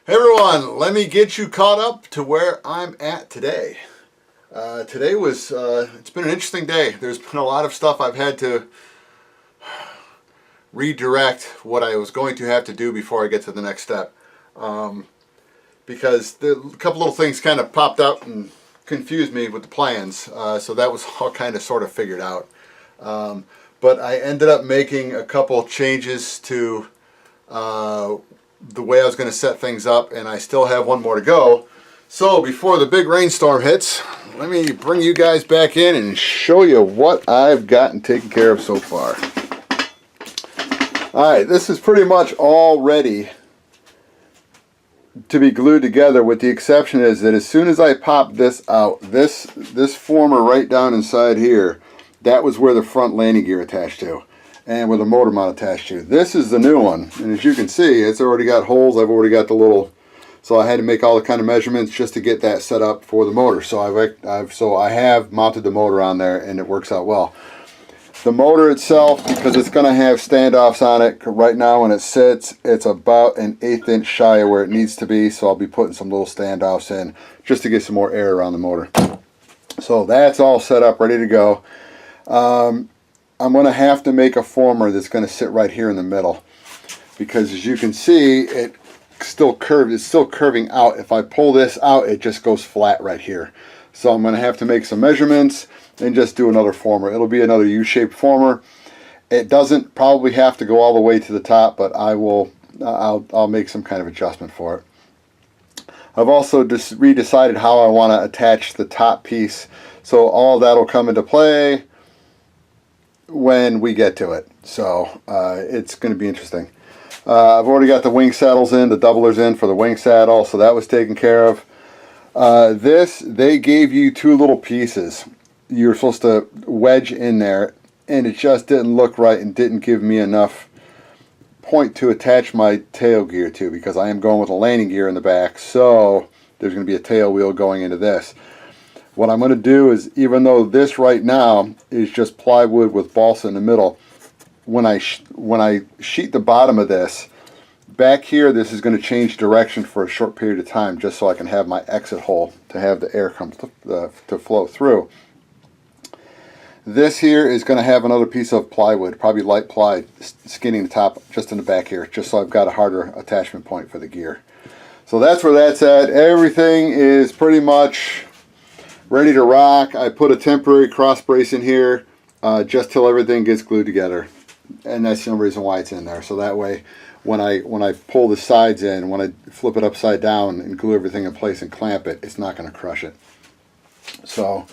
Hey everyone, let me get you caught up to where I'm at today. Today was, it's been an interesting day. There's been a lot of stuff I've had to redirect what I was going to have to do before I get to the next step. Because a couple little things kind of popped up and confused me with the plans. So that was all kind of sort of figured out. But I ended up making a couple changes to the way I was going to set things up, and I still have one more to go. So before the big rainstorm hits, let me bring you guys back in and show you what I've gotten taken care of so far. Alright, this is pretty much all ready to be glued together, with the exception is that as soon as I pop this out, this former right down inside here, that was where the front landing gear attached to, and where the motor mount attached to. This is the new one, and as you can see, it's already got holes. I've already got the little, so I had to make all the kind of measurements just to get that set up for the motor. So I have mounted the motor on there, and it works out well. The motor itself, because it's going to have standoffs on it, right now when it sits, it's about an 1/8 inch shy of where it needs to be, so I'll be putting some little standoffs in just to get some more air around the motor. So that's all set up, ready to go. I'm going to have to make a former that's going to sit right here in the middle, because as you can see, it's still curving out. If I pull this out, it just goes flat right here. So I'm going to have to make some measurements and just do another former. It'll be another U-shaped former. It doesn't probably have to go all the way to the top, but I'll make some kind of adjustment for it. I've also just redecided how I want to attach the top piece, so all that'll come into play when we get to it. So it's going to be interesting. I've already got the wing saddles in, the doublers in for the wing saddle, so that was taken care of. They gave you two little pieces you were supposed to wedge in there, and it just didn't look right and didn't give me enough point to attach my tail gear to, because I am going with a landing gear in the back, so there's going to be a tail wheel going into this. What I'm going to do is, even though this right now is just plywood with balsa in the middle, when I sheet the bottom of this, back here this is going to change direction for a short period of time, just so I can have my exit hole to have the air come to flow through. This here is going to have another piece of plywood, probably light ply, skinning the top just in the back here, just so I've got a harder attachment point for the gear. So that's where that's at. Everything is pretty much ready to rock. I put a temporary cross brace in here just till everything gets glued together, and that's the only reason why it's in there. So that way, when I pull the sides in, when I flip it upside down and glue everything in place and clamp it, it's not going to crush it. So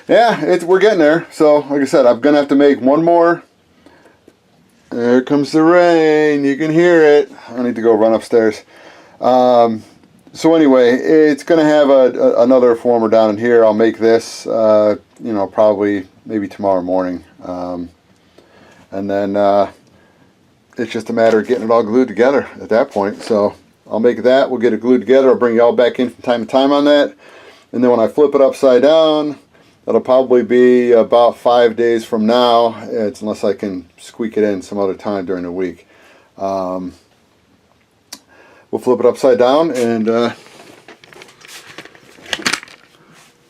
yeah, we're getting there. So like I said, I'm going to have to make one more. There comes the rain. You can hear it. I need to go run upstairs. So anyway, it's going to have another former down in here. I'll make this, probably maybe tomorrow morning. And then it's just a matter of getting it all glued together at that point. So I'll make that. We'll get it glued together. I'll bring you all back in from time to time on that. And then when I flip it upside down, that'll probably be about 5 days from now. It's unless I can squeak it in some other time during the week. We'll flip it upside down and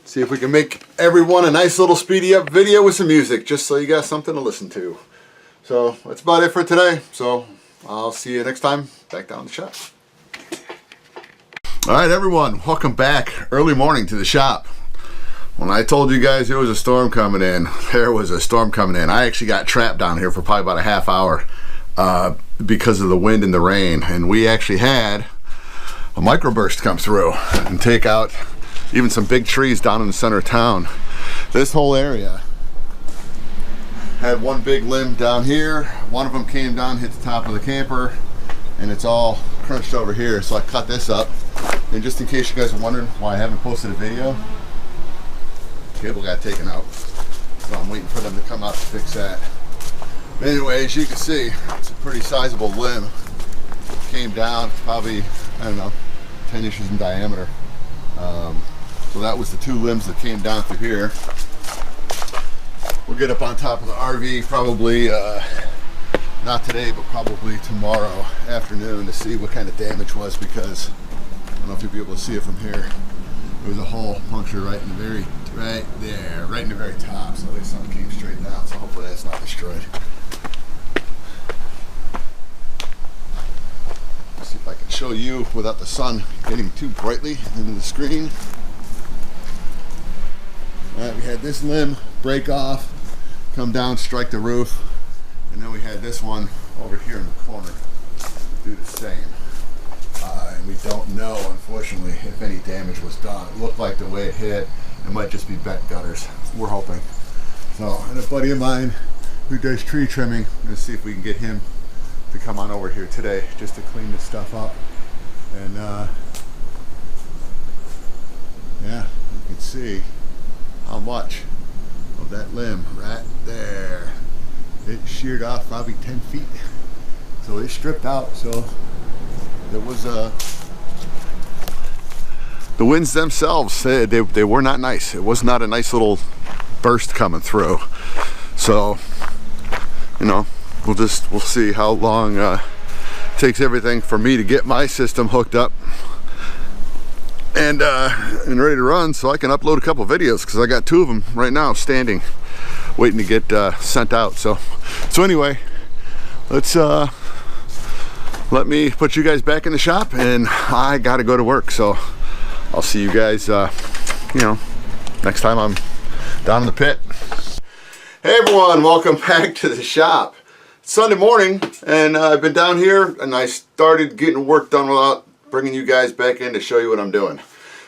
see if we can make everyone a nice little speedy up video with some music, just so you got something to listen to. So that's about it for today. So I'll see you next time back down the shop. Alright everyone, welcome back early morning to the shop. When I told you guys there was a storm coming in, there was a storm coming in. I actually got trapped down here for probably about a half hour. Because of the wind and the rain, and we actually had a microburst come through and take out even some big trees down in the center of town. This whole area had one big limb down here. One of them came down, hit the top of the camper, and it's all crunched over here. So I cut this up, and just in case you guys are wondering why I haven't posted a video, the cable got taken out, so I'm waiting for them to come out to fix that. Anyway, as you can see, it's a pretty sizable limb. Came down, probably, I don't know, 10 inches in diameter. So that was the two limbs that came down through here. We'll get up on top of the RV probably not today, but probably tomorrow afternoon to see what kind of damage was, because I don't know if you'll be able to see it from here. There was a hole punctured right in the very, right there, right in the very top. So at least something came straight down. So hopefully that's not destroyed. Let's see if I can show you without the sun getting too brightly into the screen. All right, we had this limb break off, come down, strike the roof, and then we had this one over here in the corner do the same. And we don't know, unfortunately, if any damage was done. It looked like the way it hit, it might just be bent gutters. We're hoping. So, and a buddy of mine who does tree trimming, let's see if we can get him to come on over here today just to clean this stuff up. And yeah, you can see how much of that limb right there. It sheared off probably 10 feet. So it stripped out. So it was the winds themselves, they were not nice. It was not a nice little burst coming through. So, you know, we'll see how long it takes everything for me to get my system hooked up and ready to run, so I can upload a couple videos, because I got 2 of them right now standing waiting to get sent out. So anyway, let's let me put you guys back in the shop, and I gotta go to work. So I'll see you guys you know, next time I'm down in the pit. Hey everyone, welcome back to the shop. It's Sunday morning, and I've been down here, and I started getting work done without bringing you guys back in to show you what I'm doing.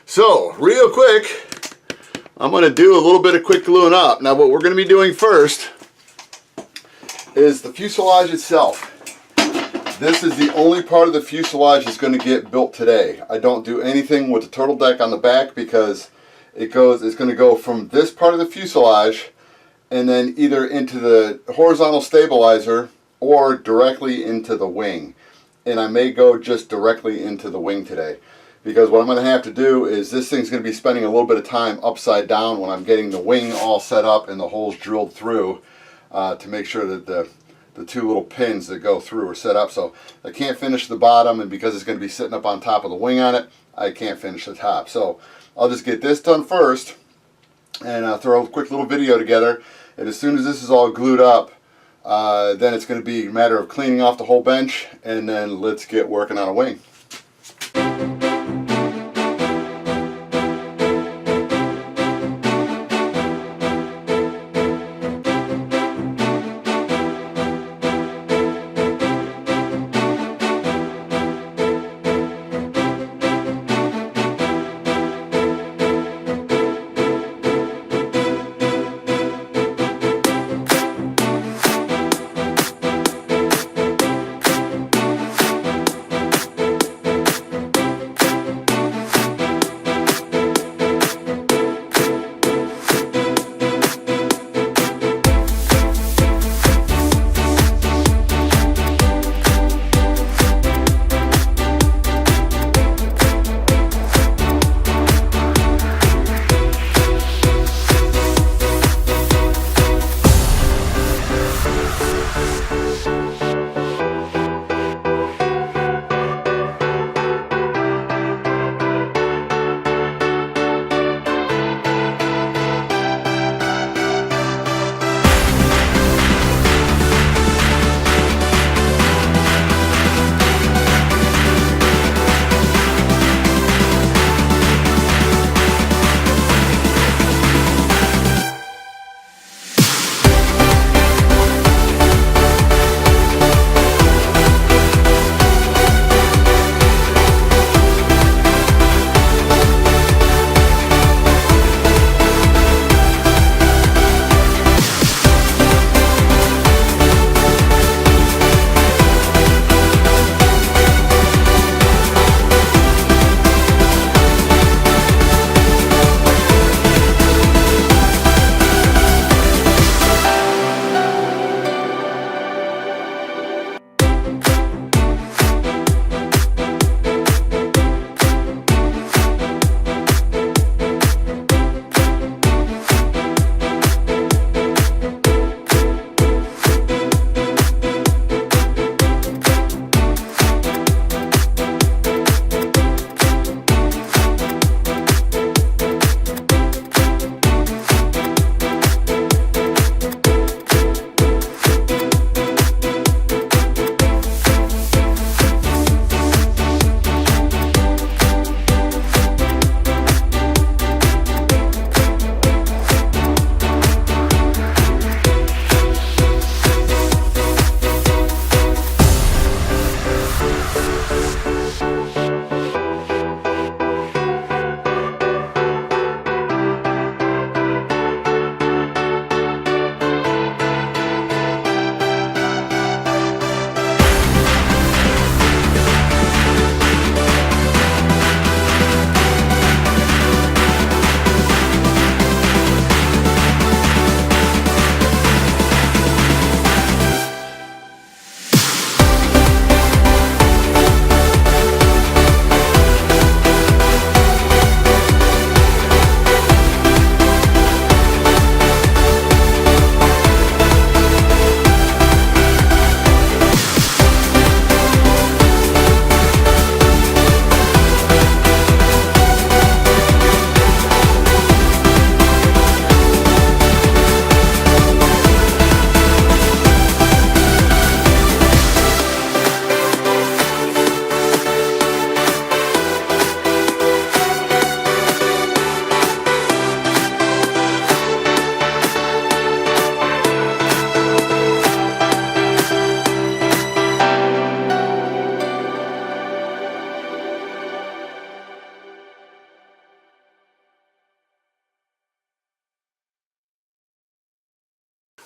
So real quick, I'm going to do a little bit of quick gluing up. Now what we're going to be doing first is the fuselage itself. This is the only part of the fuselage that's going to get built today. I don't do anything with the turtle deck on the back, because it's going to go from this part of the fuselage and then either into the horizontal stabilizer or directly into the wing. And I may go just directly into the wing today, because what I'm going to have to do is, this thing's going to be spending a little bit of time upside down when I'm getting the wing all set up and the holes drilled through to make sure that the 2 little pins that go through are set up. So I can't finish the bottom, and because it's going to be sitting up on top of the wing on it, I can't finish the top. So I'll just get this done first and throw a quick little video together. And as soon as this is all glued up, then it's going to be a matter of cleaning off the whole bench, and then let's get working on a wing.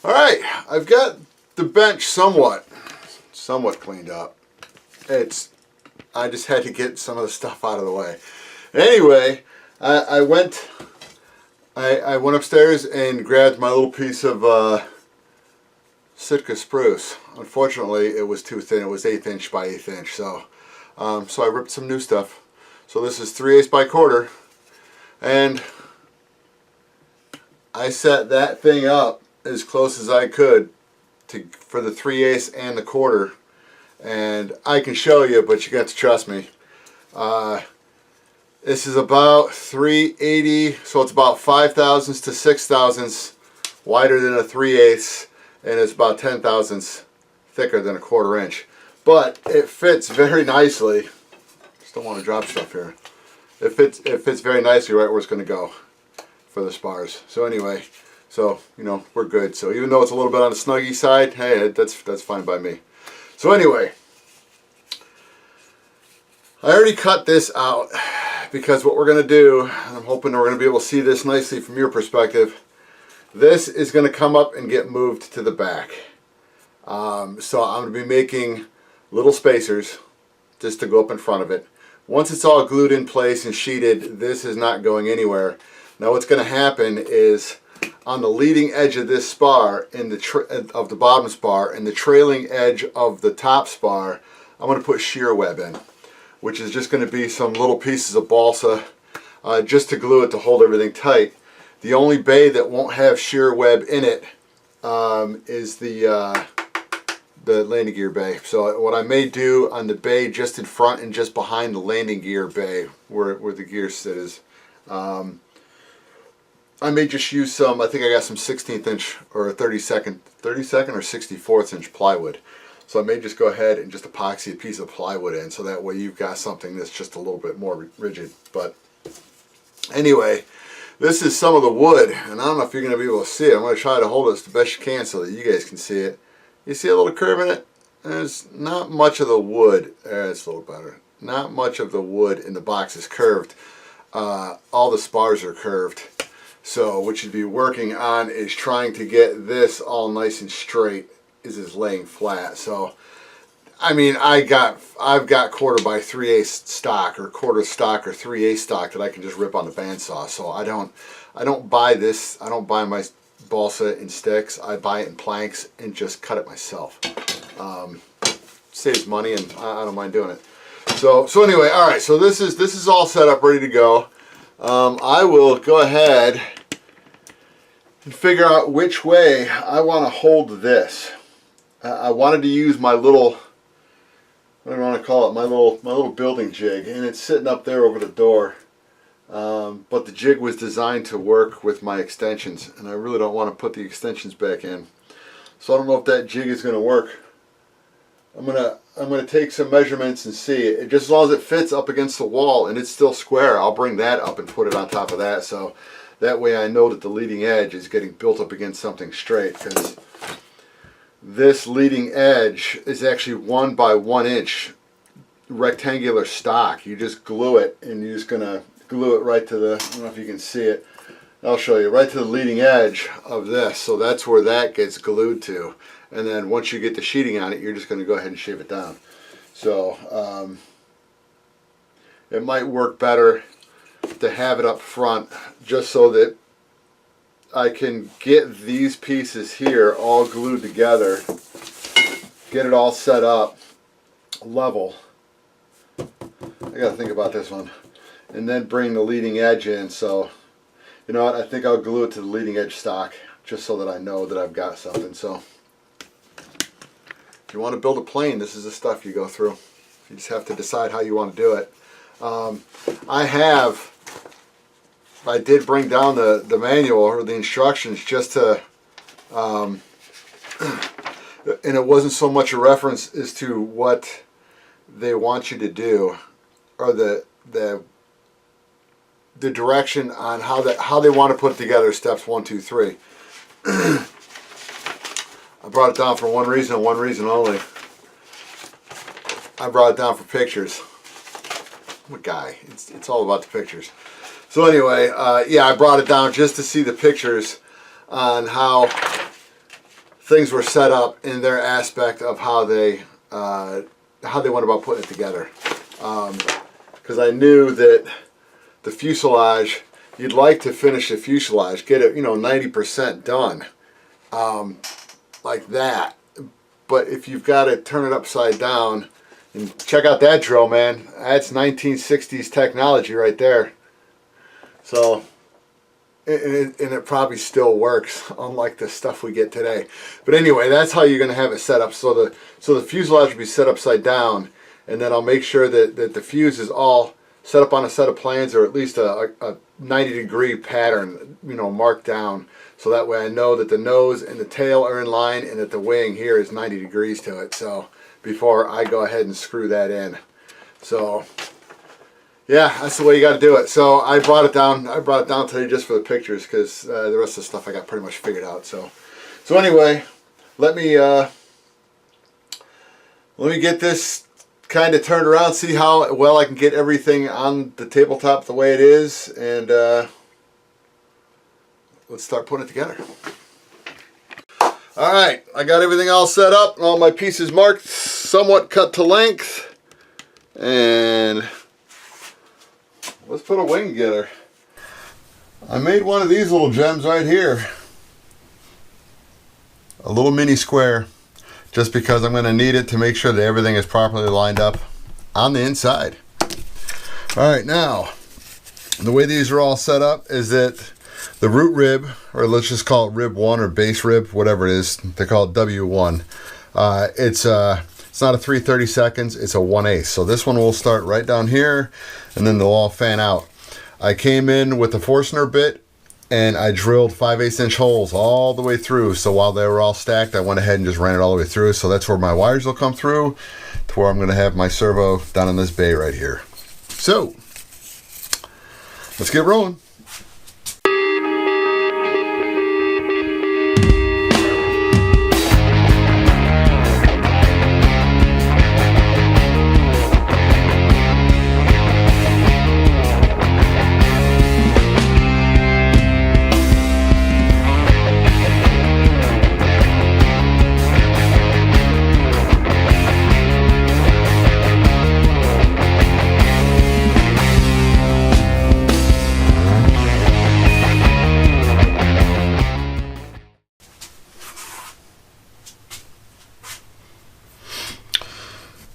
Alright, I've got the bench somewhat cleaned up. I just had to get some of the stuff out of the way. Anyway, I went upstairs and grabbed my little piece of Sitka spruce. Unfortunately, it was too thin. It was 1/8 inch by 1/8 inch. So I ripped some new stuff. So this is 3/8 by 1/4, and I set that thing up as close as I could for the 3/8 and the 1/4. And I can show you, but you got to trust me. This is about 380, so it's about 5 thousandths to 6 thousandths wider than a 3/8, and it's about 10 thousandths thicker than a 1/4 inch. But it fits very nicely. Just don't want to drop stuff here. It fits very nicely right where it's going to go for the spars. So anyway, so you know, we're good. So even though it's a little bit on the snuggy side, hey, that's fine by me. So anyway, I already cut this out because what we're going to do, I'm hoping we're going to be able to see this nicely from your perspective. This is going to come up and get moved to the back. So I'm going to be making little spacers just to go up in front of it. Once it's all glued in place and sheeted, this is not going anywhere. Now what's going to happen is on the leading edge of this spar, of the bottom spar, and the trailing edge of the top spar, I'm going to put shear web in, which is just going to be some little pieces of balsa just to glue it to hold everything tight. The only bay that won't have shear web in it is the landing gear bay. So what I may do on the bay just in front and just behind the landing gear bay, where the gear sit is, I may just use some, I think I got some 16th inch or 32nd or 64th inch plywood. So I may just go ahead and just epoxy a piece of plywood in, so that way you've got something that's just a little bit more rigid. But anyway, this is some of the wood, and I don't know if you're going to be able to see it. I'm going to try to hold it the best you can so that you guys can see it. You see a little curve in it? There's not much of the wood. It's a little better. Not much of the wood in the box is curved. All the spars are curved. So what you'd be working on is trying to get this all nice and straight. Is laying flat. So I mean, I've got 1/4 by 3/8 stock, or 1/4 stock, or 3/8 stock that I can just rip on the bandsaw. So I don't buy this. I don't buy my balsa in sticks. I buy it in planks and just cut it myself. Saves money, and I don't mind doing it. So anyway, all right. So this is all set up, ready to go. I will go ahead and figure out which way I want to hold this. I wanted to use my little, what do I want to call it, my little building jig, and it's sitting up there over the door. But the jig was designed to work with my extensions, and I really don't want to put the extensions back in. So I don't know if that jig is going to work. I'm gonna take some measurements and see it. Just as long as it fits up against the wall and it's still square, I'll bring that up and put it on top of that. So that way I know that the leading edge is getting built up against something straight, because this leading edge is actually 1 by 1 inch rectangular stock. You just glue it, and you're just gonna glue it right to the, I don't know if you can see it, I'll show you, right to the leading edge of this. So that's where that gets glued to, and then once you get the sheeting on it, you're just going to go ahead and shave it down. So it might work better to have it up front, just so that I can get these pieces here all glued together, get it all set up level. I gotta think about this one, and then bring the leading edge in. So you know what, I think I'll glue it to the leading edge stock, just so that I know that I've got something. So if you want to build a plane, this is the stuff you go through. You just have to decide how you want to do it. I did bring down the manual, or the instructions, just to, and it wasn't so much a reference as to what they want you to do, or the direction on how they want to put together steps 1, 2, 3. I brought it down for one reason and one reason only. I brought it down for pictures. I'm a guy. It's all about the pictures. So anyway, yeah, I brought it down just to see the pictures on how things were set up in their aspect of how they went about putting it together. Because I knew that the fuselage, you'd like to finish the fuselage, get it 90% done, like that. But if you've got to turn it upside down, and check out that drill, man. That's 1960s technology right there. So, and it probably still works, unlike the stuff we get today. But anyway, that's how you're going to have it set up. So the fuselage will be set upside down, and then I'll make sure that the fuse is all set up on a set of plans, or at least a 90-degree pattern, marked down. So that way I know that the nose and the tail are in line, and that the wing here is 90 degrees to it. So before I go ahead and screw that in. So yeah, that's the way you got to do it. So I brought it down today just for the pictures, because the rest of the stuff I got pretty much figured out. So anyway, let me get this kind of turned around, see how well I can get everything on the tabletop the way it is, and let's start putting it together. Alright, I got everything all set up, all my pieces marked, somewhat cut to length, and let's put a wing together. I made one of these little gems right here, a little mini square, just because I'm going to need it to make sure that everything is properly lined up on the inside. Alright, now the way these are all set up is that the root rib, or let's just call it rib 1 or base rib, whatever it is, they call it W1. It's not a 3/32, it's a 1/8. So this one will start right down here, and then they'll all fan out. I came in with the Forstner bit, and I drilled 5/8 inch holes all the way through. So while they were all stacked, I went ahead and just ran it all the way through. So that's where my wires will come through, to where I'm going to have my servo down in this bay right here. So let's get rolling.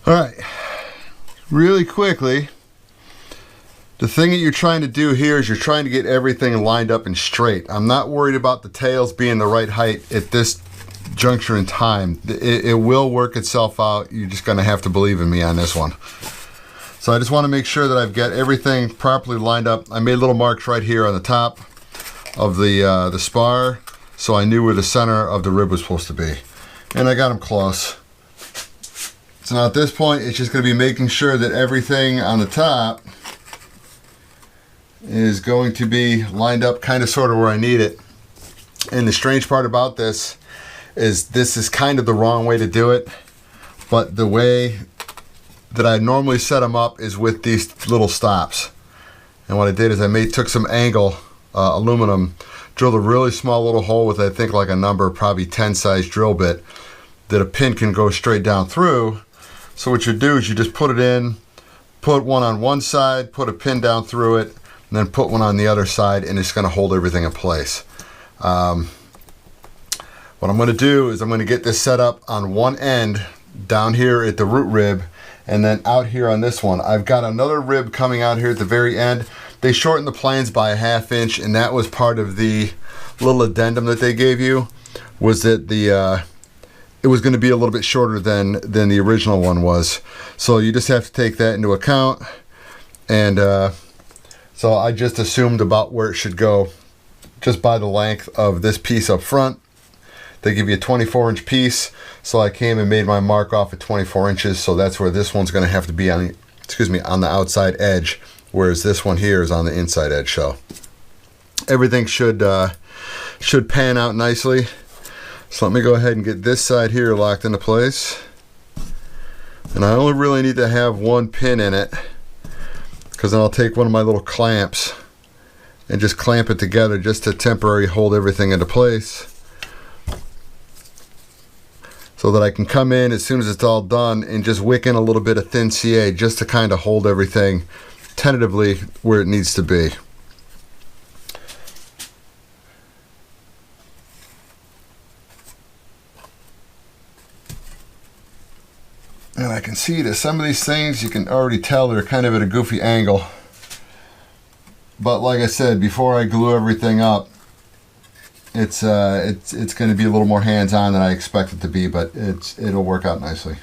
Alright, really quickly, the thing that you're trying to do here is you're trying to get everything lined up and straight. I'm not worried about the tails being the right height at this juncture in time. It will work itself out. You're just going to have to believe in me on this one. So I just want to make sure that I've got everything properly lined up. I made little marks right here on the top of the spar, so I knew where the center of the rib was supposed to be. And I got them close. So now at this point, it's just going to be making sure that everything on the top is going to be lined up kind of sort of where I need it. And the strange part about this is kind of the wrong way to do it, but the way that I normally set them up is with these little stops. And what I did is I took some angle aluminum, drilled a really small little hole with, I think, like a number, probably 10 size drill bit, that a pin can go straight down through. So what you do is you just put it in, put one on one side, put a pin down through it, and then put one on the other side, and it's going to hold everything in place. What I'm going to do is I'm going to get this set up on one end down here at the root rib, and then out here on this one. I've got another rib coming out here at the very end. They shortened the planes by a 1/2 inch, and that was part of the little addendum that they gave you, was that it was going to be a little bit shorter than the original one was. So you just have to take that into account. And so I just assumed about where it should go just by the length of this piece up front. They give you a 24-inch piece, so I came and made my mark off at 24 inches. So that's where this one's going to have to be on the outside edge, whereas this one here is on the inside edge. So everything should pan out nicely. So let me go ahead and get this side here locked into place. And I only really need to have one pin in it, because then I'll take one of my little clamps and just clamp it together just to temporarily hold everything into place. so that I can come in as soon as it's all done and just wick in a little bit of thin CA just to kind of hold everything tentatively where it needs to be. And I can see that some of these things, you can already tell they're kind of at a goofy angle. But like I said, before I glue everything up, it's going to be a little more hands-on than I expect it to be, but it'll work out nicely.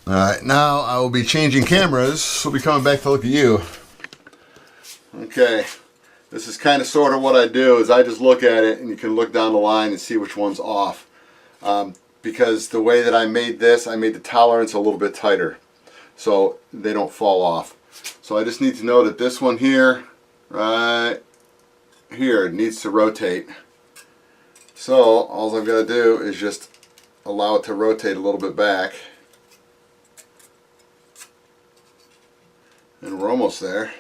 Alright, now I will be changing cameras. We'll be coming back to look at you. Okay, this is kind of sort of what I do, is I just look at it and you can look down the line and see which one's off. Because the way that I made this, I made the tolerance a little bit tighter so they don't fall off. So I just need to know that this one here, right here, needs to rotate. So all I've got to do is just allow it to rotate a little bit back. And we're almost there.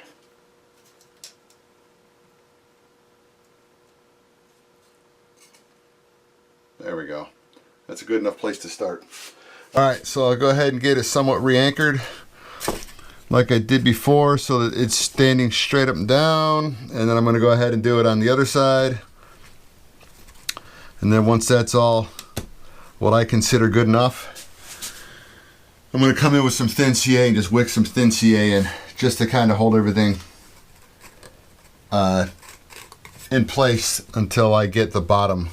There we go. That's a good enough place to start. Alright, so I'll go ahead and get it somewhat re-anchored like I did before so that it's standing straight up and down. And then I'm going to go ahead and do it on the other side. And then once that's all what I consider good enough, I'm going to come in with some thin CA and just wick some thin CA in, just to kind of hold everything in place until I get the bottom,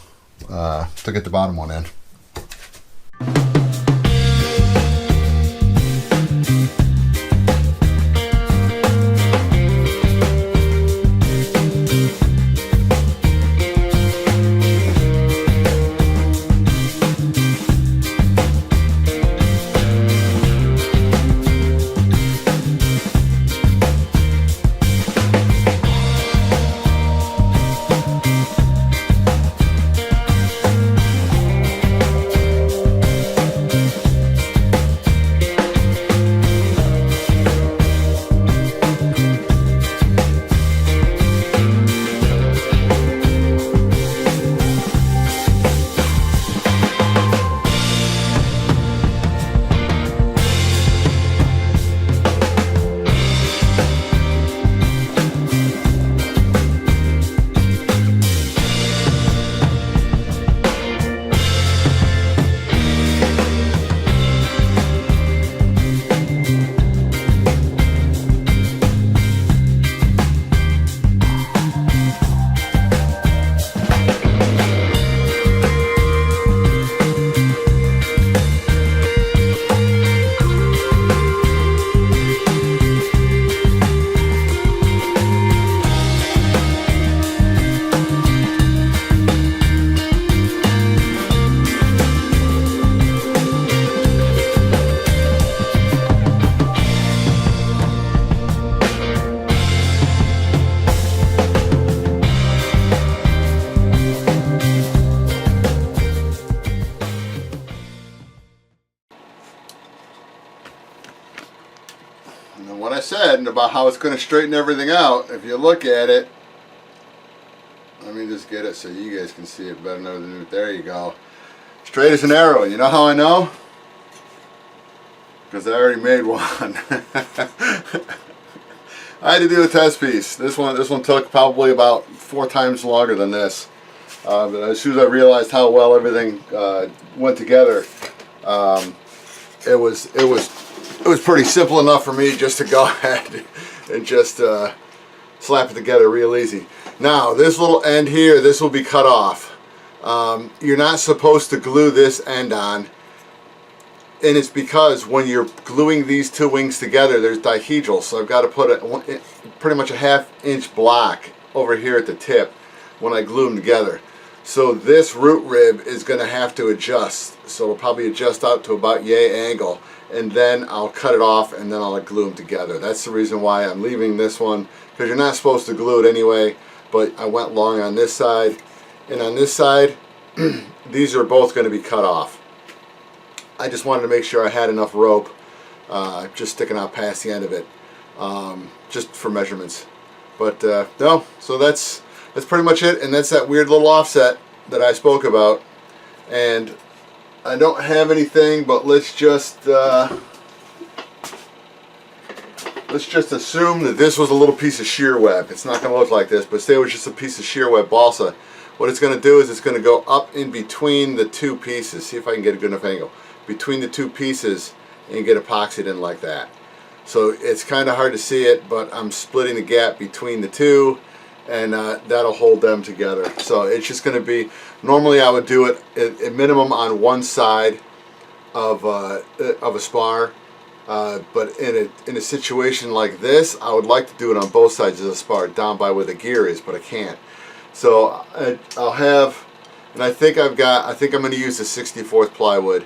one in. And what I said about how it's going to straighten everything out, if you look at it, let me just get it so you guys can see it better than there you go. Straight as an arrow. You know how I know? Because I already made one. I had to do a test piece. This one took probably about 4 times longer than this. But as soon as I realized how well everything went together, it was pretty simple enough for me just to go ahead and just slap it together real easy. Now this little end here, this will be cut off. You're not supposed to glue this end on, and it's because when you're gluing these two wings together, there's dihedral, so I've got to put pretty much a 1/2 inch block over here at the tip when I glue them together. So this root rib is going to have to adjust. So it'll probably adjust out to about yay angle, and then I'll cut it off and then I'll glue them together. That's the reason why I'm leaving this one, because you're not supposed to glue it anyway, but I went long on this side, and on this side these are both going to be cut off. I just wanted to make sure I had enough rope just sticking out past the end of it, just for measurements. But no, so that's pretty much it, and that's that weird little offset that I spoke about. And I don't have anything, but let's just assume that this was a little piece of shear web. It's not going to look like this, but say it was just a piece of shear web balsa. What it's going to do is it's going to go up in between the two pieces. See if I can get a good enough angle. Between the two pieces and get epoxied in like that. So it's kind of hard to see it, but I'm splitting the gap between the two, and that'll hold them together. So it's just going to be, normally I would do it at minimum on one side of a spar, but in a situation like this, I would like to do it on both sides of the spar, down by where the gear is, but I can't. So I'll have, and I think I'm going to use the 64th plywood.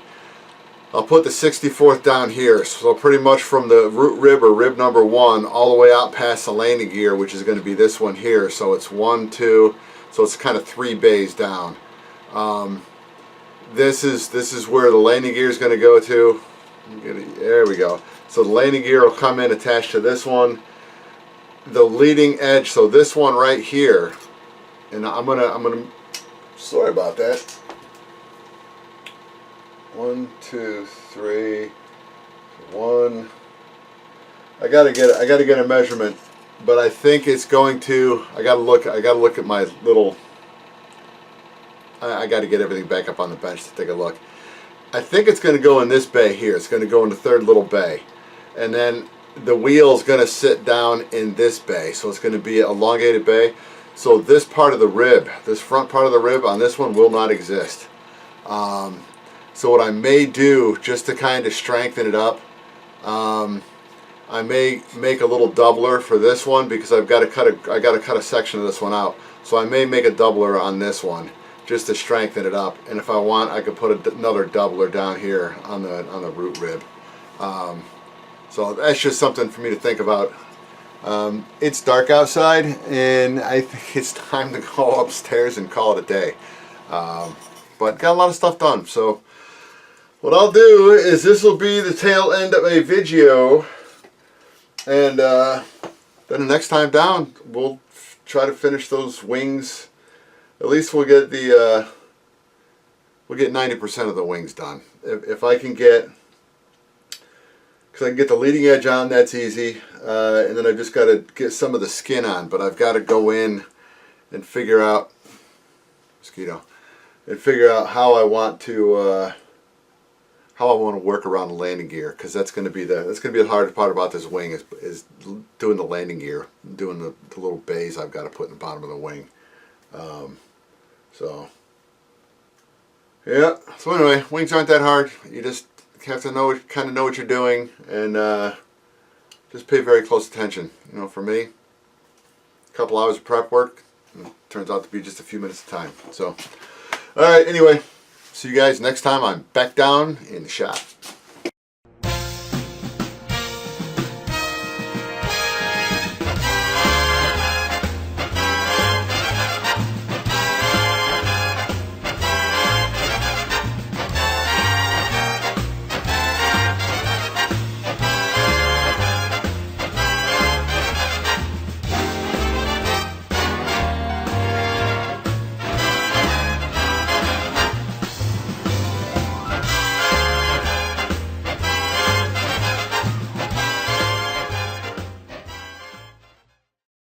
I'll put the 64th down here, so pretty much from the root rib or rib number 1 all the way out past the landing gear, which is going to be this one here. So it's 1, 2, so it's kind of 3 bays down. This is where the landing gear is going to go to. There we go. So the landing gear will come in attached to this one. The leading edge, so this one right here, and I'm gonna sorry about that. 1, 2, 3, 1. I gotta get a measurement, but I think it's going to. I gotta look at my little. I gotta get everything back up on the bench to take a look. I think it's going to go in this bay here. It's going to go in the third little bay, and then the wheel's going to sit down in this bay. So it's going to be an elongated bay. So this part of the rib, this front part of the rib on this one will not exist. So what I may do, just to kind of strengthen it up, I may make a little doubler for this one, because I got to cut a section of this one out. So I may make a doubler on this one just to strengthen it up. And if I want, I could put another doubler down here on the root rib. So that's just something for me to think about. It's dark outside, and I think it's time to go upstairs and call it a day. But got a lot of stuff done. So what I'll do is, this will be the tail end of a video, and then the next time down we'll try to finish those wings. At least we'll get 90% of the wings done. If I can get, because I can get the leading edge on, that's easy, and then I've just got to get some of the skin on. But I've got to go in and figure out how I want to work around the landing gear, because that's going to be the hardest part about this wing is doing the landing gear, doing the little bays I've got to put in the bottom of the wing. So yeah. So anyway, wings aren't that hard. You just have to kind of know what you're doing, and just pay very close attention. You know, for me, a couple hours of prep work, and it turns out to be just a few minutes of time. So, all right. Anyway, see you guys next time. I'm back down in the shop.